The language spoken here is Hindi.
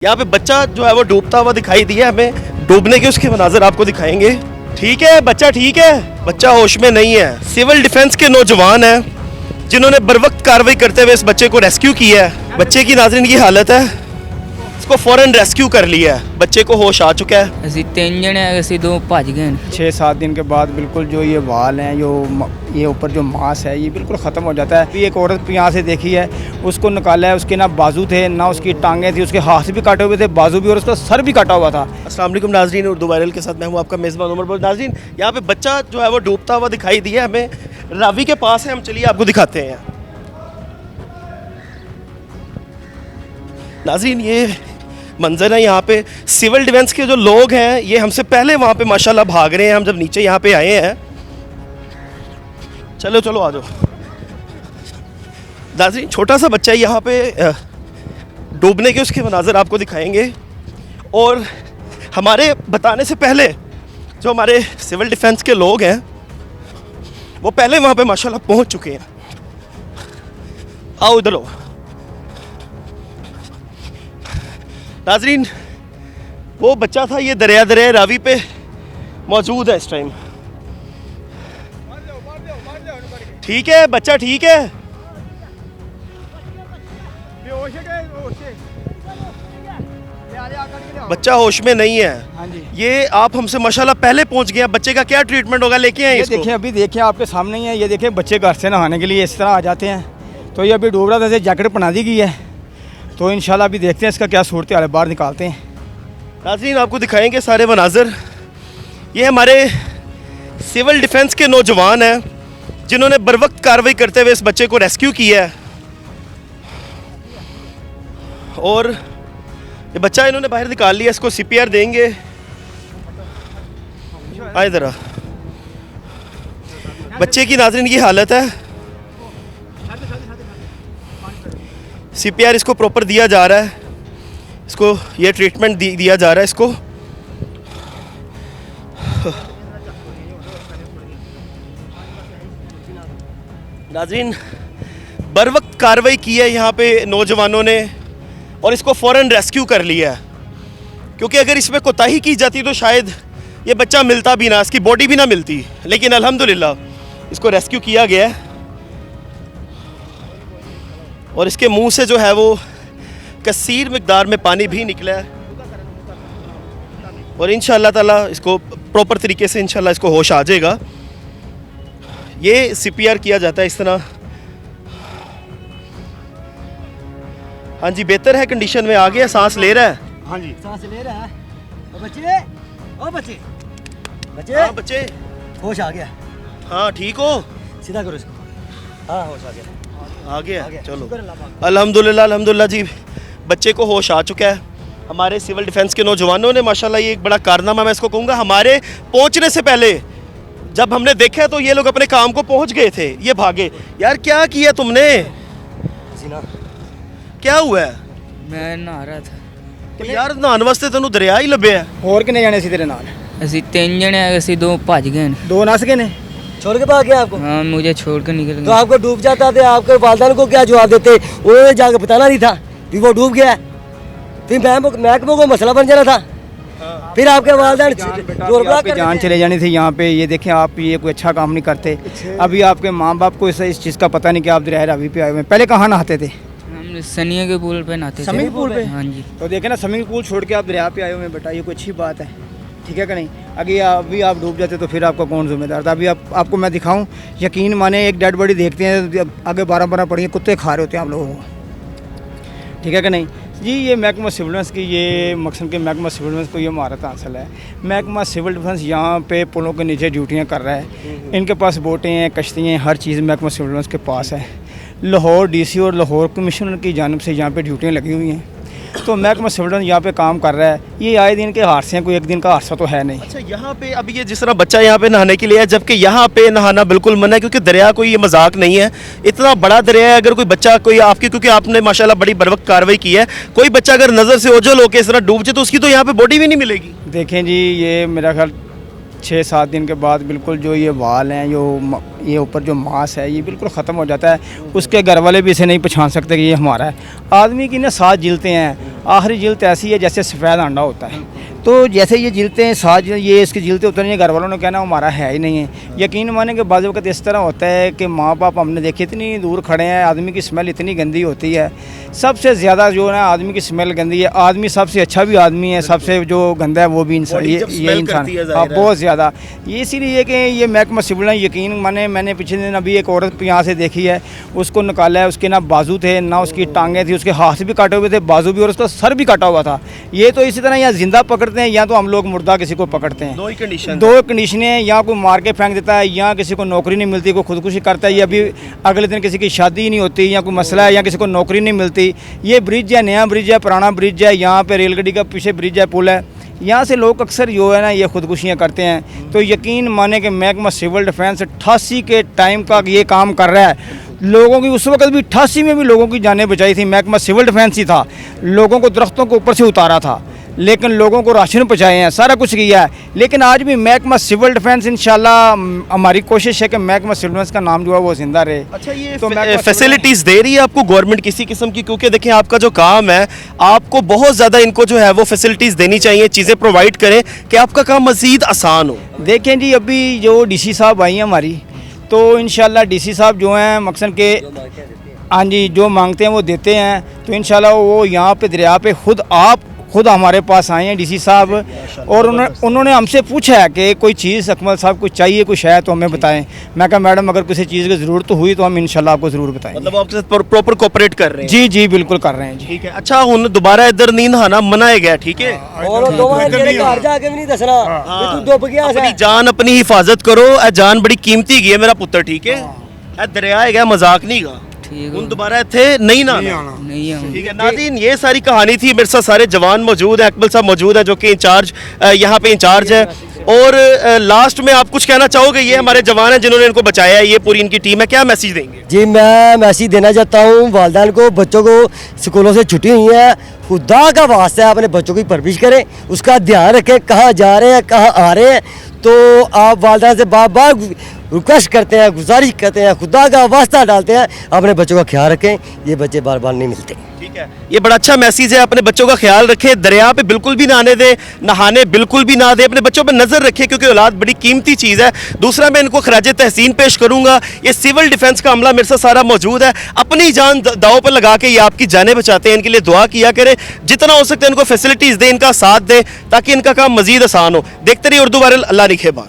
यहाँ पे बच्चा जो है वो डूबता हुआ दिखाई दिया हमें। डूबने के उसके मनाज़र आपको दिखाएंगे। ठीक है बच्चा, ठीक है बच्चा होश में नहीं है। सिविल डिफेंस के नौजवान हैं जिन्होंने बरवक्त कार्रवाई करते हुए इस बच्चे को रेस्क्यू किया है। बच्चे की नाज़रीन की हालत है, इसको फ़ौरन रेस्क्यू कर लिया है। बच्चे को होश आ चुका है। ਅਸੀਂ तीन जने ਅਸੀਂ दो भज गए 6-7 दिन के बाद बिल्कुल जो ये वाल हैं, जो ये ऊपर जो मांस है, ये बिल्कुल ख़त्म हो जाता है। अभी एक औरत यहाँ से देखी है, उसको निकाला है, उसके ना बाजू थे ना उसकी टांगें थी, उसके हाथ भी काटे हुए थे, बाजू भी, और उसका सर भी काटा हुआ था। अस्सलाम वालेकुम नाज़रीन, उर्दू वायरल के साथ मैं हूँ आपका मेज़बान उमर। बहुत नाज़रीन, यहाँ पे बच्चा जो है वो डूबता हुआ दिखाई दिया हमें। रावी के पास है, हम चलिए आपको दिखाते हैं। नाज़रीन ये मंजर है यहाँ पे। सिविल डिफेंस के जो लोग हैं ये हमसे पहले वहाँ पे माशाल्लाह भाग रहे हैं। हम जब नीचे यहाँ पे आए हैं, चलो चलो आ जाओ नाज़रीन। छोटा सा बच्चा है यहाँ पे, डूबने के उसके मनाज़र आपको दिखाएंगे। और हमारे बताने से पहले जो हमारे सिविल डिफेंस के लोग हैं वो पहले वहाँ पे माशाल्लाह पहुँच चुके हैं। आओ इधर आओ नाज़रीन। वो बच्चा था, ये दरिया रावी पे मौजूद है इस टाइम। ठीक है बच्चा, ठीक है बच्चा होश में नहीं है। हाँ जी, ये आप हमसे माशाल्लाह पहले पहुंच गए हैं। बच्चे का क्या ट्रीटमेंट होगा, लेके आए ये इसको? देखिए, अभी देखिए आपके सामने ही है। ये देखिए बच्चे घर से नहाने के लिए इस तरह आ जाते हैं, तो ये अभी डूब रहा था, इसे जैकेट पहना दी गई है। तो इंशाल्लाह अभी देखते हैं इसका क्या सूरत हाल है, बाहर निकालते हैं। नाज़रीन आपको दिखाएंगे सारे मनाज़र। ये हमारे सिविल डिफेंस के नौजवान हैं जिन्होंने बरवक्त कार्रवाई करते हुए इस बच्चे को रेस्क्यू किया है। और ये बच्चा इन्होंने बाहर निकाल लिया, इसको CPR देंगे। आए ज़रा, बच्चे की नाज़रीन की हालत है। CPR इसको प्रॉपर दिया जा रहा है, इसको ये ट्रीटमेंट दिया जा रहा है इसको। नाज़रीन बरवक्त कार्रवाई की है यहाँ पे नौजवानों ने और इसको फ़ौरन रेस्क्यू कर लिया है। क्योंकि अगर इसमें कोताही की जाती तो शायद ये बच्चा मिलता भी ना, इसकी बॉडी भी ना मिलती। लेकिन अल्हम्दुलिल्लाह इसको रेस्क्यू किया गया है। और इसके मुंह से जो है वो कसीर मिकदार में पानी भी निकला है। और इंशाअल्लाह ताला इसको प्रॉपर तरीके से इंशाअल्लाह इसको होश आ जाएगा। ये CPR किया जाता है इस तरह। हाँ जी, बेहतर है, कंडीशन में आ गया, सांस ले रहा है। हाँ जी, सांस ले रहा है। ओ बच्चे, ओ बच्चे, बच्चे, हाँ बच्चे, होश आ गया। हाँ ठीक हो? सीधा करो इसको। हाँ होश आ गया। आ गया, आ गया। चलो शुक्र अल्लाह पाक। अल्हम्दुलिल्लाह अल्हम्दुलिल्लाह जी, बच्चे को होश आ चुका है। हमारे सिविल डिफेंस के नौजवानों ने माशाल्लाह ये एक बड़ा कारनामा मैं इसको कहूँगा। हमारे पहुँचने से पहले जब हमने देखा तो ये लोग अपने काम को पहुँच गए थे, ये भागे। यार क्या किया तुमने, सीना क्या हुआ है? मैं नहा रहा था। तो यार नहाने वास्ते तेनों दरिया ही लभे है। और कितने जाने सी तेरे नाल? ਅਸੀਂ तीन जने ਅਸੀਂ दो भज गए दो नस गए ने। छोड़ के भाग गया आपको? हाँ, मुझे छोड़ कर निकल तो गए। आपको डूब जाता थे, आपके वालदान को क्या जवाब देते? उन्होंने जाकर बताना नहीं था कि वो डूब गया। फिर महकमों को मसला बन जाना था। फिर आपके वालदान आपकी जान चले जानी थी यहाँ पे। ये देखें, आप ये कोई अच्छा काम नहीं करते। अभी आपके माँ बाप को इस चीज़ का पता नहीं कि आप दरिया रावी पे आए हुए हैं। पहले कहाँ नहाते थे? हम सनिया के पुल पे नहाते थे। स्विमिंग पूल पे? हाँ जी। तो देखे ना, स्विमिंग पूल छोड़ के आप दरिया पे आए हुए हैं बेटा, ये कोई अच्छी बात है? ठीक है कि नहीं? अभी आप डूब जाते तो फिर आपका कौन जिम्मेदार था? अभी आपको मैं दिखाऊं, यकीन माने, एक डेड बॉडी देखते हैं, आगे 12 पड़ी है, कुत्ते खा रहे होते हैं आप लोगों को। ठीक है कि नहीं जी? ये महकमा सिविल डिफेंस की, ये मकसद के महकमा सिविल डिफेंस को ये महारत हासिल है। महकमा सिविल डिफेंस यहाँ पे पुलों के नीचे ड्यूटियाँ कर रहा है। इनके पास बोटें हैं, कश्तियाँ हैं, हर चीज़ महकमा सिविल डिफेंस के पास है। लाहौर DC और लाहौर कमिश्नर की जानिब से यहाँ पे ड्यूटियाँ लगी हुई हैं। तो महकमा सिविल डिफेंस यहाँ पे काम कर रहा है। ये आए दिन के हादसे हैं, कोई एक दिन का हादसा तो है नहीं। अच्छा, यहाँ पे अभी ये जिस तरह बच्चा यहाँ पे नहाने के लिए है, जबकि यहाँ पे नहाना बिल्कुल मना है, क्योंकि दरिया कोई ये मजाक नहीं है। इतना बड़ा दरिया है, अगर कोई बच्चा कोई आपकी, क्योंकि आपने माशाल्लाह बड़ी बरवक्त कार्रवाई की है, कोई बच्चा अगर नज़र से ओझल होकर इस तरह डूब जाए तो उसकी तो यहाँ पे बॉडी भी नहीं मिलेगी। देखें जी, ये मेरा ख्याल 6-7 दिन के बाद बिल्कुल जो ये वाल हैं, जो ये ऊपर जो मांस है, ये बिल्कुल ख़त्म हो जाता है। उसके घर वाले भी इसे नहीं पहचान सकते कि ये हमारा है। आदमी की ना साथ जिलते हैं। आखिरी जिल्त ऐसी है जैसे सफ़ेद अंडा होता है। तो जैसे ये जिलतें साज ये इसकी जिलतें उतरनी है, घर वालों ने कहना हमारा है ही नहीं है। यकीन माने कि बाज़ वक़्त इस तरह होता है कि माँ बाप हमने देखे इतनी दूर खड़े हैं, आदमी की स्मेल इतनी गंदी होती है। सबसे ज़्यादा जो है ना आदमी की स्मेल गंदी है। आदमी सबसे अच्छा भी आदमी है, सबसे जो गंदा है वो भी इंसान, ये इंसान। हाँ, बहुत ज़्यादा। ये इसीलिए कि ये महकमा सिविल ने यकीन माने, मैंने पिछले दिन अभी एक औरत यहाँ से देखी है, उसको निकाला है, उसके ना बाजू थे ना उसकी टांगें थी, उसके हाथ भी काटे हुए थे, बाजू भी, और उसका सर भी काटा हुआ था। ये तो इसी तरह यहाँ जिंदा पकड़ते हैं या तो हम लोग मुर्दा किसी को पकड़ते हैं। दो कंडीशनें हैं, या कोई मार के फेंक देता है, या किसी को नौकरी नहीं मिलती, कोई खुदकुशी करता है, या अभी अगले दिन किसी की शादी ही नहीं होती, या कोई मसला है, या किसी को नौकरी नहीं मिलती। ये ब्रिज है, नया ब्रिज है, पुराना ब्रिज है, यहाँ पे रेलगाड़ी का पीछे ब्रिज है, पुल है, यहाँ से लोग अक्सर जो है ना ये खुदकुशियाँ करते हैं। तो यकीन माने कि महकमा सिविल डिफेंस 88 के टाइम का ये काम कर रहा है। लोगों की उस वक्त भी 88 में भी लोगों की जानें बचाई थी, महकमा सिविल डिफेंस ही था। लोगों को दरख्तों के ऊपर से उतारा था, लेकिन लोगों को राशन पहुँचाए हैं, सारा कुछ किया है। लेकिन आज भी महकमा सिविल डिफेंस इंशाल्लाह हमारी कोशिश है कि महकमा सिविल डिफेंस का नाम जो है वो जिंदा रहे। अच्छा, ये तो फैसिलिटीज़ दे रही है आपको गवर्नमेंट किसी किस्म की? क्योंकि देखिए आपका जो काम है, आपको बहुत ज़्यादा इनको जो है वो फैसिलिटीज़ देनी चाहिए, चीज़ें प्रोवाइड करें कि आपका काम मज़ीद आसान हो। देखें जी, अभी जो डीसी साहब आई हैं हमारी, तो इंशाल्लाह डीसी साहब जो हैं मकसद के, हाँ जी, जो मांगते हैं वो देते हैं। तो इंशाल्लाह वो यहाँ पे दरिया पे खुद हमारे पास आए हैं डीसी साहब, और उन्होंने हमसे पूछा है कि कोई चीज़ अकमल साहब कुछ चाहिए, कुछ है तो हमें बताएं। मैं कहा मैडम अगर किसी चीज़ की ज़रूरत हुई तो हम इंशाल्लाह आपको ज़रूर बताएंगे। मतलब आपके साथ प्रॉपर कोऑपरेट कर रहे हैं? जी जी बिल्कुल कर रहे हैं जी। ठीक है। अच्छा, हुन दोबारा इधर नींद आना मना है गया, ठीक है? और दोबारा तेरे घर जाके भी नहीं दसना कि तू डुब गया अपनी है। जान अपनी हिफाजत करो, ए जान बड़ी कीमती गई है मेरा पुत्र, ठीक है? ए दरिया है गया, मजाक नहीं गा। ठीक हुन है, दोबारा इत्थे नहीं ना नहीं आऊँ। ठीक है नाज़रीन, ये सारी कहानी थी। मेरे साथ सारे जवान मौजूद हैं, अकमल साहब मौजूद है जो कि इंचार्ज यहाँ पे इंचार्ज है। और लास्ट में आप कुछ कहना चाहोगे? ये हमारे जवान हैं जिन्होंने इनको बचाया है, ये पूरी इनकी टीम है, क्या मैसेज देंगे? जी मैं मैसेज देना चाहता हूँ वालिदैन को, बच्चों को स्कूलों से छुट्टी हुई है, खुदा का वास्ता है अपने बच्चों की परवरिश करें, उसका ध्यान रखें, कहाँ जा रहे हैं कहाँ आ रहे हैं। तो आप वालिदैन से बार बार रिक्वेस्ट करते हैं, गुजारिश करते हैं, खुदा का वास्ता डालते हैं, अपने बच्चों का ख्याल रखें, ये बच्चे बार बार नहीं मिलते। ठीक है, ये बड़ा अच्छा मैसेज है। अपने बच्चों का ख्याल रखें, दरिया पे बिल्कुल भी नहाने दें, नहाने बिल्कुल भी ना दें, अपने बच्चों पे नज़र रखें क्योंकि औलाद बड़ी कीमती चीज़ है। दूसरा, मैं इनको खराज तहसीन पेश करूंगा। ये सिविल डिफेंस का अमला मेरे साथ सारा मौजूद है, अपनी जान दाव पर लगा के ये आपकी जानें बचाते हैं। इनके लिए दुआ किया करें, जितना हो सकता है इनको फैसिलिटीज़ दें, इनका साथ दें ताकि इनका काम मजीद आसान हो। देखते रहिए उर्दू वायरल। अल्लाह निगहबान।